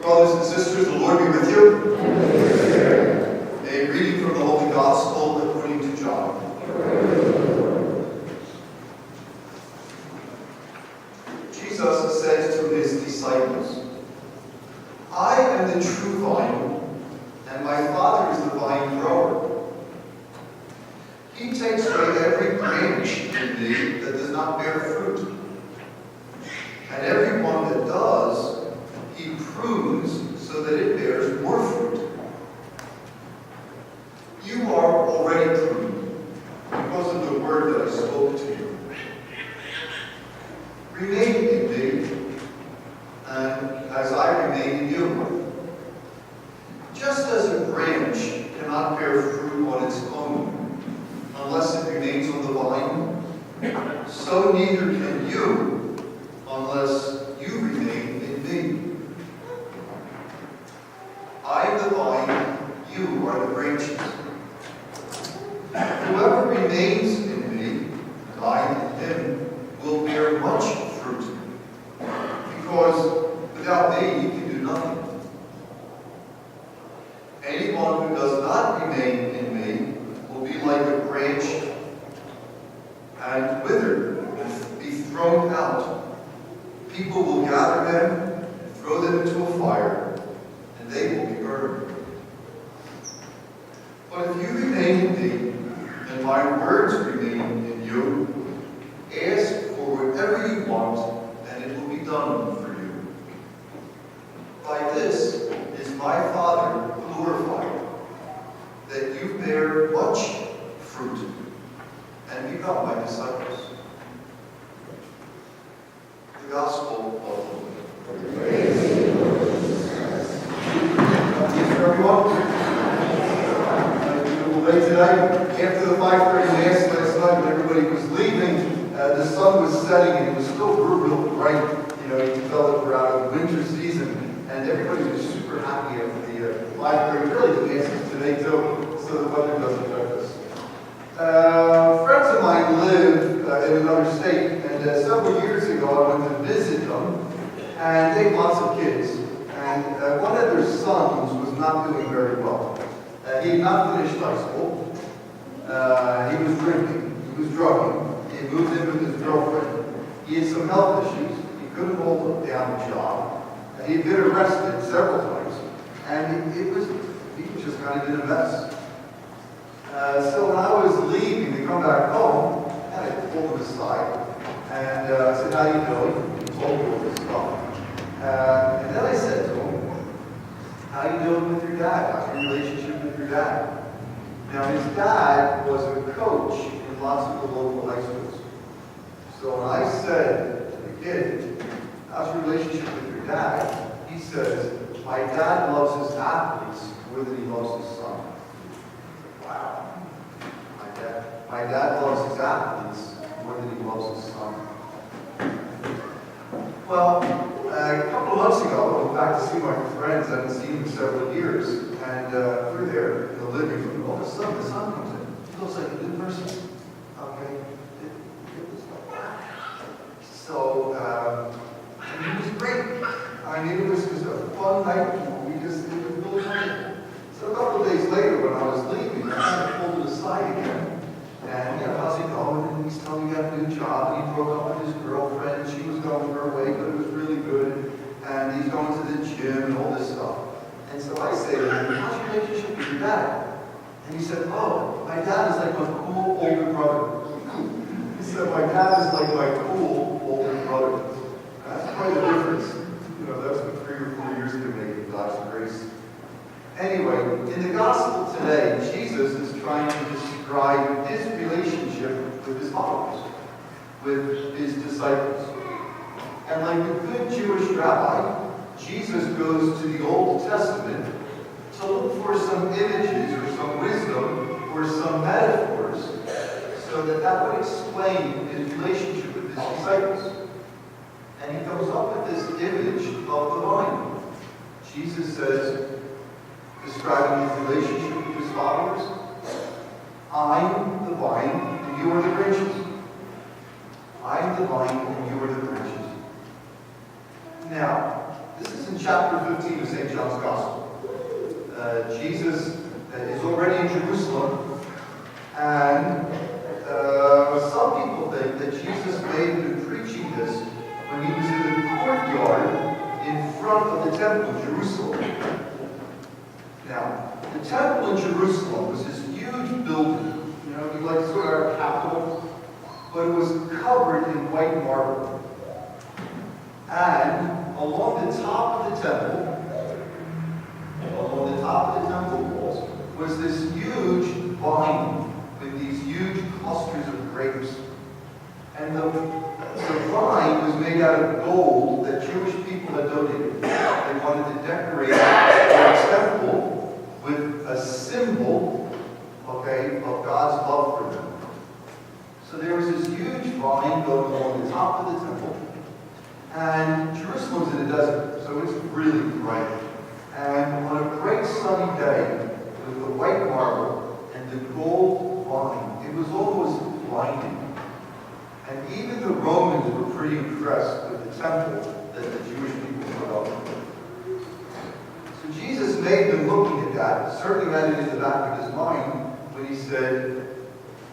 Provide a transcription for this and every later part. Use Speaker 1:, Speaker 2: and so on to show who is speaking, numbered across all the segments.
Speaker 1: Brothers and sisters, the Lord be with you. A reading from the Holy Gospel according to John. Jesus said to his disciples, I am the true vine, and my Father is the vine grower. He takes away every branch in me that does not bear fruit, and every one that does, he prunes so that it bears more fruit. You are already pruned because of the word that I spoke to you. Remain in me, and as I remain in you. Just as a branch cannot bear fruit on its own unless it remains on the vine, so neither can you unless you remain in me. I am the vine, you are the branches. Whoever remains in me, and I in him, will bear much fruit, because without me you can do nothing. Anyone who does not remain in me will be like a branch and wither and be thrown out. People will gather them and throw them into a fire, and they will be burned. But if you remain in me, and my words remain in you, ask for whatever you want, and it will be done for you. By this is my Father glorified, that you bear much fruit and become my disciples. The Gospel of the Lord. Praise to you, Lord. Everyone. Late tonight, after the 5:30 Mass last night, when everybody was leaving, the sun was setting and it was still real bright. You know, you felt like we're out of the winter season, and everybody was super happy after the 5:30. Really, the Masses today too, so the weather doesn't affect us. Friends of mine live in another state, and several years ago I went to visit them, and they had lots of kids, and one of their sons was not doing very well. He had not finished high school. He was drinking. He was drugging. He moved in with his girlfriend. He had some health issues. He couldn't hold down a job. He had been arrested several times. And he was just kind of in a mess. So when I was leaving to come back home, I pulled him aside. And I said, how you doing? He told me all this stuff. And then I said to him, how you doing with your dad? How's your relationship with your dad? Now, his dad was a coach in lots of the local high schools. So when I said to the kid, how's your relationship with your dad? He says, my dad loves his athletes more than he loves his son. Wow. My dad loves his athletes more than he loves his son. Well, a couple of months ago, I went back to see my friends. I hadn't seen them in several years. And we're there in the living room. All of a sudden, the son comes in. He looks like a new person. Okay? So, it was great. I mean, it was just a fun night. It was really fun. So a couple of days later, when I was leaving, I pulled him aside again. And, how's it going? And he's telling me he got a new job. And he broke up with his girlfriend. She was going her way, but it was really good. And he's going to the gym and all this stuff. And so I say to him, how's your relationship with your dad? And he said, oh, my dad is like my cool older brother. He said, my dad is like my cool older brother. That's quite a difference. That's what 3 or 4 years can make in God's grace. Anyway, in the Gospel today, Jesus is trying to describe his relationship with his followers, with his disciples. And like a good Jewish rabbi, Jesus goes to the Old Testament to look for some images or some wisdom or some metaphors so that would explain his relationship with his disciples. And he comes up with this image of the vine. Jesus says, describing his relationship with his followers, I'm the vine and you are the branches. I'm the vine and you are the branches. Now, this is in chapter 15 of St. St. John's Gospel. Jesus is already in Jerusalem, and some people think that Jesus may have been preaching this when he was in the courtyard in front of the temple in Jerusalem. Now, the temple in Jerusalem was this huge building, you know, like sort of our capital, but it was covered in white marble. And along the top of the temple, walls, was this huge vine with these huge clusters of grapes. And the vine was made out of gold that Jewish people had donated. They wanted to decorate their temple with a symbol, okay, of God's love for them. So there was this huge vine going along the top of the temple. And Jerusalem's in a desert, so it's really bright. And on a bright sunny day, with the white marble and the gold vine, it was almost blinding. And even the Romans were pretty impressed with the temple that the Jewish people put up. So Jesus may have been looking at that, certainly had it in the back of his mind, when he said,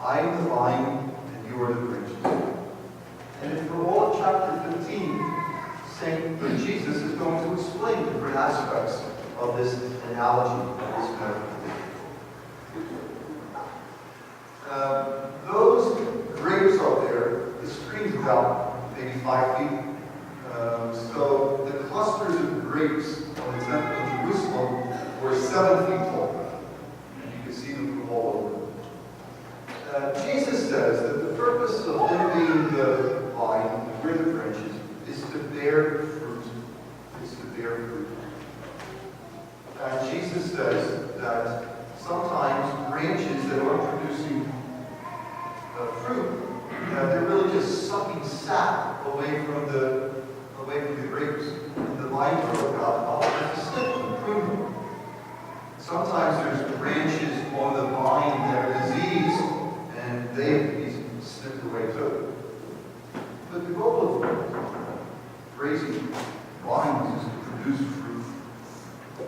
Speaker 1: I am the vine, and you are the branches. And for all of chapter 15, Jesus is going to explain different aspects of this analogy, of this metaphor. Those grapes up there, the screen's about maybe 5 feet. So the clusters of grapes on the temple in Jerusalem were 7 feet tall. And you can see them from all over. Jesus says that the purpose of him being the vine, and we're the branches, is to bear fruit. Is to bear fruit. And Jesus says that sometimes branches that aren't producing fruit, they're really just sucking sap away from the grapes. And the vine grows out to snip them, prune them. Sometimes there's branches on the vine that are diseased, and they have to be snipped away too. But the goal of raising vines is to produce fruit.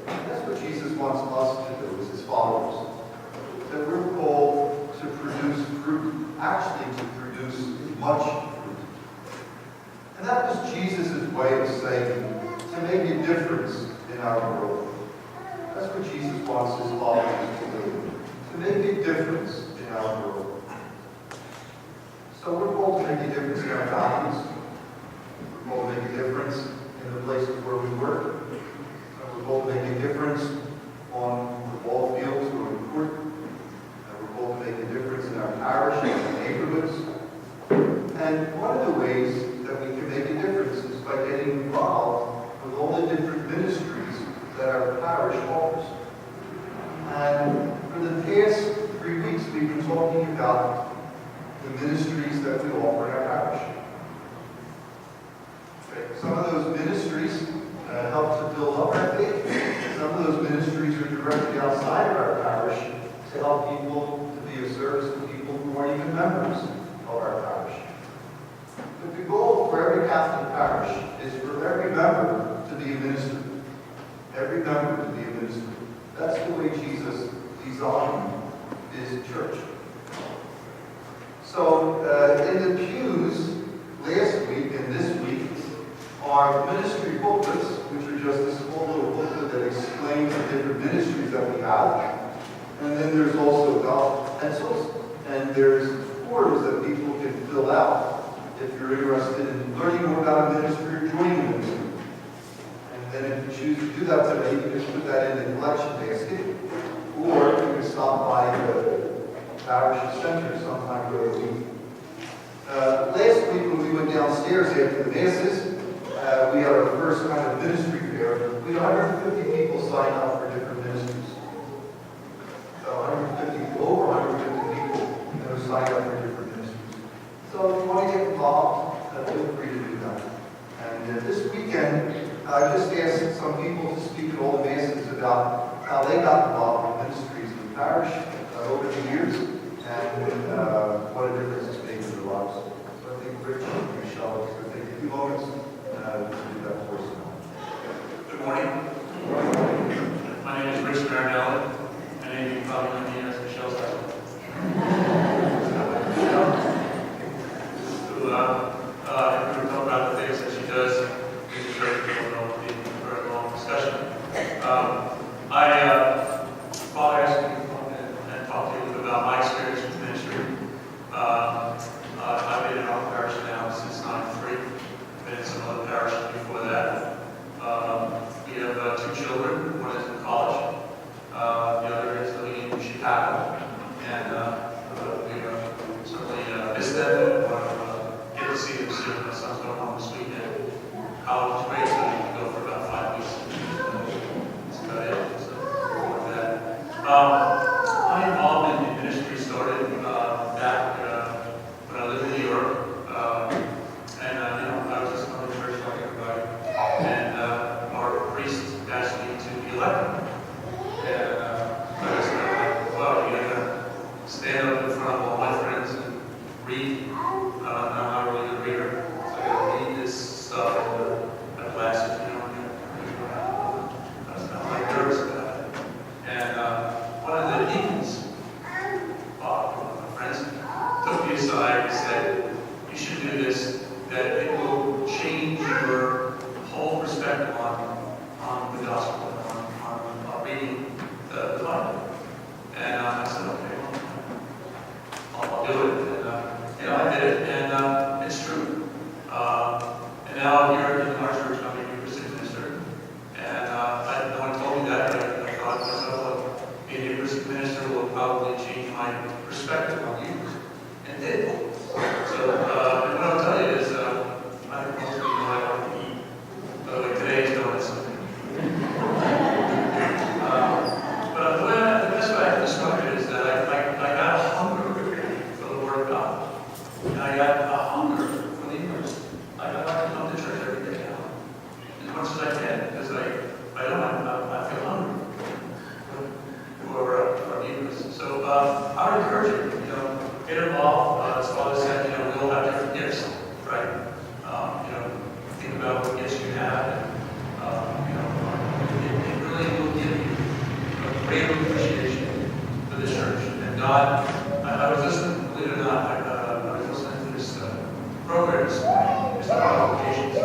Speaker 1: And that's what Jesus wants us to do as his followers. That we're called to produce fruit, actually to produce much fruit. And that was Jesus' way of saying, to make a difference in our world. That's what Jesus wants his followers to do, to make a difference in our world. So we're called to make a difference in our families. We're called to make a difference in the places where we work. We're called to make a difference on the ball fields or in court. We're called to make a difference in our parish and neighborhoods. And one of the ways that we can make a difference is by getting involved with all the different ministries that our parish offers. And for the past 3 weeks, we've been talking about the ministries that we offer in our parish. Okay. Some of those ministries help to build up our faith. Some of those ministries are directly outside of our parish to help people to be of service to people who aren't even members of our parish. But the goal for every Catholic parish is for every member to be a minister. Every member to be a minister. That's the way Jesus designed his church. So in the pews last week and this week are ministry booklets, which are just a small little booklet that explains the different ministries that we have. And then there's also golf pencils, and there's forms that people can fill out if you're interested in learning more about a ministry or joining a ministry. And then if you choose to do that today, you can just put that in the collection basket, or you can stop by the parish center sometime during the week. Last week when we went downstairs after the masses, we had our first kind of ministry fair. We had 150 people sign up for different ministries. So over 150 people who signed up for different ministries. So if you want to get involved, feel free to do that. And this weekend, I just asked some people to speak at all the masses about how they got involved in ministries in the parish over the years, and what a difference it's made in their lives. So I think Rich and Michelle is going to take a few moments to do that for us.
Speaker 2: Good morning. and we certainly miss them. And want to get to see them soon. My son's going home this weekend. College break, so he can go for about 5 weeks. That's about it. So, with that. My involvement in ministry started back when I lived in New York. And I was just going to church like everybody. And our priest asked me to be elected. And I was like, well, you're going to stand up in front of all my friends and read. I'm not really a reader. So I got to read this stuff in the classes, I was kind of like nervous about it. And one of the deacons, one of my friends, took me aside and said, you should do this, that it will change your whole perspective on the gospel, on reading the Bible. And I said, okay, well, I'll do it. And I did it, and it's true. And now here in our church, I'm a Eucharistic minister. And no one told me that, but I thought to myself, well, being a Eucharistic minister will probably change my perspective on Eucharist. And it did. So, and what I'll tell you is, I don't know what I want to eat. By the way, today's donuts. But the best way I can describe it is that I got a hunger for the Word of God. And I got a hunger for the Eucharist. I like to come to church every day now, as much as I can, because I feel hungry for the Eucharist. So I would encourage you, get involved. As Father said, we all have different gifts, right? Think about what gifts you have, and it really will give you a great appreciation for the church. And God, I was listening, believe it or not, I was listening to this program this morning. It's about vocations.